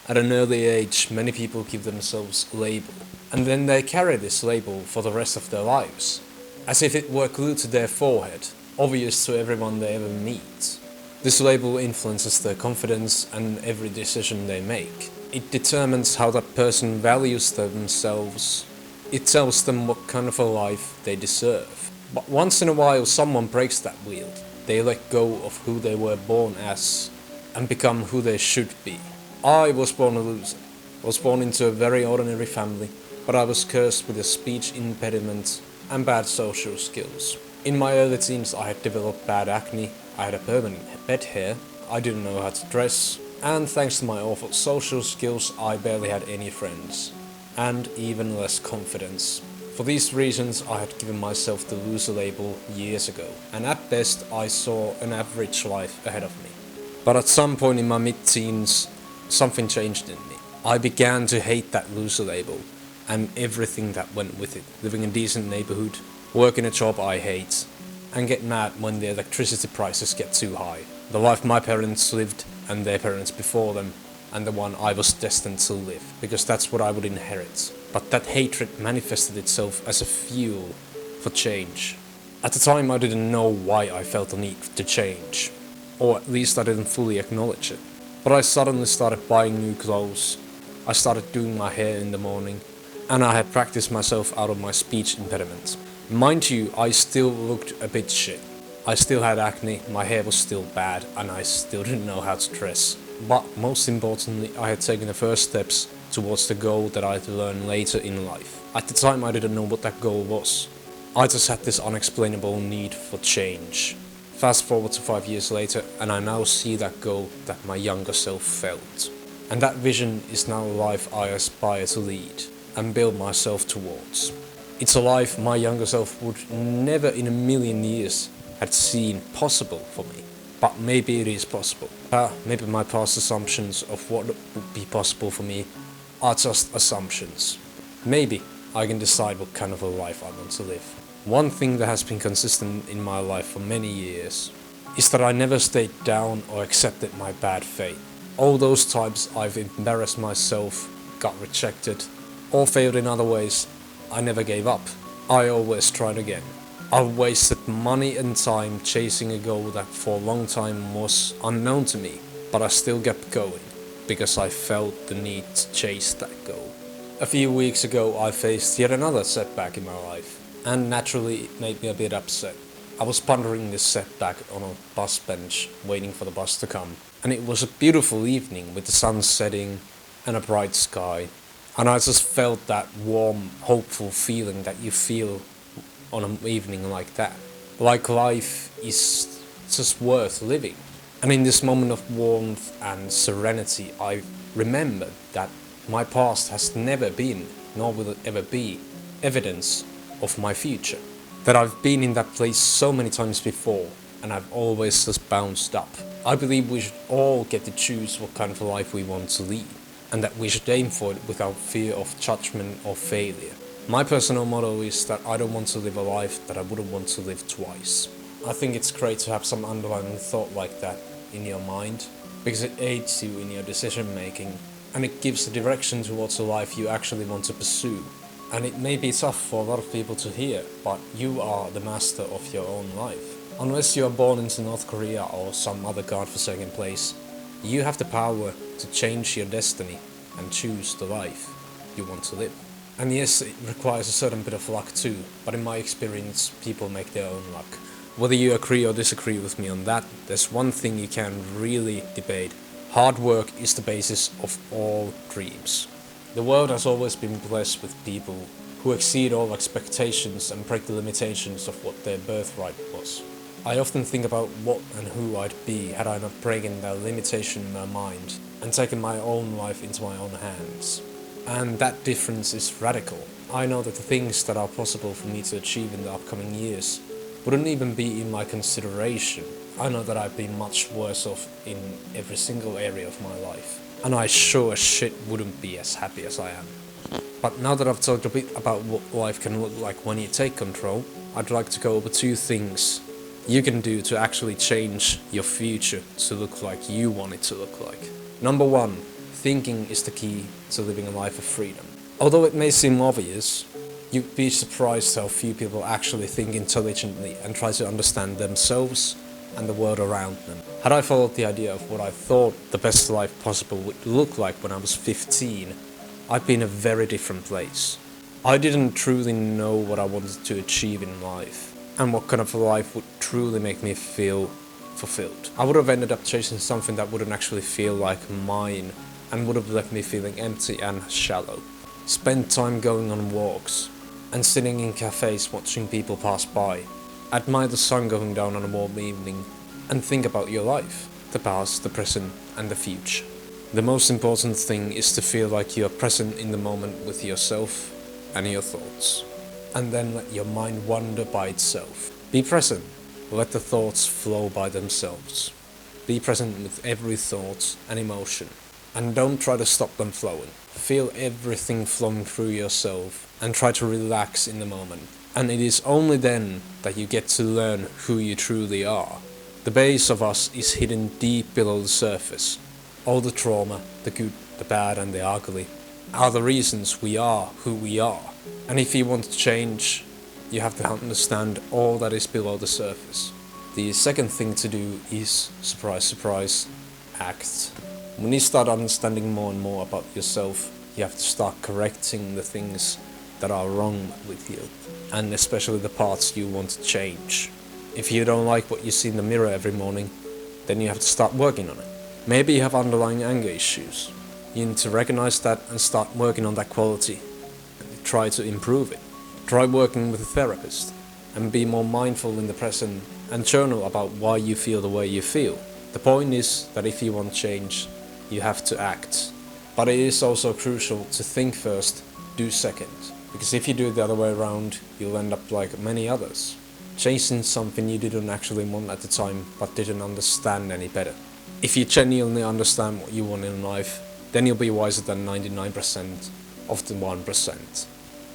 At an early age, many people give themselves a label, and then they carry this label for the rest of their lives, as if it were glued to their forehead, obvious to everyone they ever meet. This label influences their confidence and every decision they make. It determines how that person values themselves. It tells them what kind of a life they deserve. But once in a while someone breaks that wheel. They let go of who they were born as and become who they should be. I was born a loser. I was born into a very ordinary family, but I was cursed with a speech impediment and bad social skills. In my early teens I had developed bad acne, I had a permanent bed hair, I didn't know how to dress, and thanks to my awful social skills I barely had any friends, and even less confidence. For these reasons I had given myself the loser label years ago, and at best I saw an average life ahead of me. But at some point in my mid-teens, something changed in me. I began to hate that loser label, and everything that went with it. Living in a decent neighborhood, working a job I hate, and get mad when the electricity prices get too high. The life my parents lived, and their parents before them, and the one I was destined to live, because that's what I would inherit. But that hatred manifested itself as a fuel for change. At the time I didn't know why I felt the need to change, or at least I didn't fully acknowledge it. But I suddenly started buying new clothes, I started doing my hair in the morning, and I had practiced myself out of my speech impediment. Mind you, I still looked a bit shit. I still had acne, my hair was still bad, and I still didn't know how to dress. But most importantly, I had taken the first steps towards the goal that I'd learn later in life. At the time I didn't know what that goal was. I just had this unexplainable need for change. Fast forward to 5 years later, and I now see that goal that my younger self felt. And that vision is now a life I aspire to lead and build myself towards. It's a life my younger self would never in a million years had seen possible for me. But maybe it is possible. Maybe my past assumptions of what would be possible for me are just assumptions. Maybe I can decide what kind of a life I want to live. One thing that has been consistent in my life for many years is that I never stayed down or accepted my bad fate. All those times I've embarrassed myself, got rejected, or failed in other ways, I never gave up. I always tried again. I've wasted money and time chasing a goal that for a long time was unknown to me, but I still kept going, because I felt the need to chase that goal. A few weeks ago I faced yet another setback in my life, and naturally it made me a bit upset. I was pondering this setback on a bus bench, waiting for the bus to come, and it was a beautiful evening with the sun setting and a bright sky, and I just felt that warm, hopeful feeling that you feel on an evening like that. Like life is just worth living. And in this moment of warmth and serenity, I remembered that my past has never been, nor will it ever be, evidence of my future. That I've been in that place so many times before, and I've always just bounced up. I believe we should all get to choose what kind of a life we want to lead, and that we should aim for it without fear of judgment or failure. My personal motto is that I don't want to live a life that I wouldn't want to live twice. I think it's great to have some underlying thought like that in your mind, because it aids you in your decision making, and it gives a direction towards a life you actually want to pursue. And it may be tough for a lot of people to hear, but you are the master of your own life. Unless you are born into North Korea or some other godforsaken place, you have the power to change your destiny and choose the life you want to live. And yes, it requires a certain bit of luck too, but in my experience, people make their own luck. Whether you agree or disagree with me on that, there's one thing you can really debate. Hard work is the basis of all dreams. The world has always been blessed with people who exceed all expectations and break the limitations of what their birthright was. I often think about what and who I'd be had I not broken that limitation in my mind and taken my own life into my own hands. And that difference is radical. I know that the things that are possible for me to achieve in the upcoming years wouldn't even be in my consideration. I know that I've been much worse off in every single area of my life, and I sure as shit wouldn't be as happy as I am. But now that I've talked a bit about what life can look like when you take control, I'd like to go over 2 things you can do to actually change your future to look like you want it to look like. Number 1, thinking is the key to living a life of freedom. Although it may seem obvious, you'd be surprised how few people actually think intelligently and try to understand themselves and the world around them. Had I followed the idea of what I thought the best life possible would look like when I was 15, I'd be in a very different place. I didn't truly know what I wanted to achieve in life, and what kind of a life would truly make me feel fulfilled. I would have ended up chasing something that wouldn't actually feel like mine, and would have left me feeling empty and shallow. Spend time going on walks, and sitting in cafes watching people pass by. Admire the sun going down on a warm evening, and think about your life, the past, the present, and the future. The most important thing is to feel like you are present in the moment with yourself and your thoughts, and then let your mind wander by itself. Be present, let the thoughts flow by themselves. Be present with every thought and emotion, and don't try to stop them flowing. Feel everything flowing through yourself, and try to relax in the moment. And it is only then that you get to learn who you truly are. The base of us is hidden deep below the surface. All the trauma, the good, the bad and the ugly, are the reasons we are who we are. And if you want to change, you have to understand all that is below the surface. The second thing to do is, surprise, surprise, act. When you start understanding more and more about yourself, you have to start correcting the things that are wrong with you, and especially the parts you want to change. If you don't like what you see in the mirror every morning, then you have to start working on it. Maybe you have underlying anger issues. You need to recognize that and start working on that quality. Try to improve it. Try working with a therapist, and be more mindful in the present, and journal about why you feel the way you feel. The point is that if you want change, you have to act. But it is also crucial to think first, do second. Because if you do it the other way around, you'll end up like many others, chasing something you didn't actually want at the time, but didn't understand any better. If you genuinely understand what you want in life, then you'll be wiser than 99% of the 1%.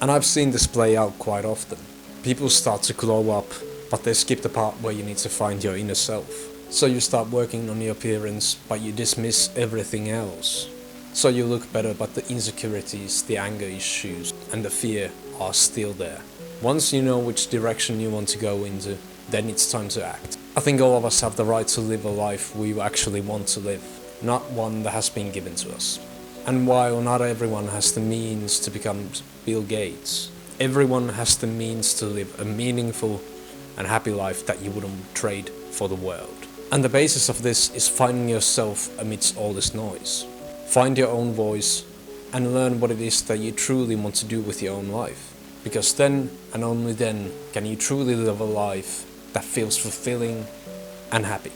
And I've seen this play out quite often. People start to glow up, but they skip the part where you need to find your inner self. So you start working on your appearance, but you dismiss everything else. So you look better, but the insecurities, the anger issues, and the fear are still there. Once you know which direction you want to go into, then it's time to act. I think all of us have the right to live a life we actually want to live, not one that has been given to us. And while not everyone has the means to become Bill Gates, everyone has the means to live a meaningful and happy life that you wouldn't trade for the world. And the basis of this is finding yourself amidst all this noise. Find your own voice and learn what it is that you truly want to do with your own life. Because then, and only then, can you truly live a life that feels fulfilling and happy.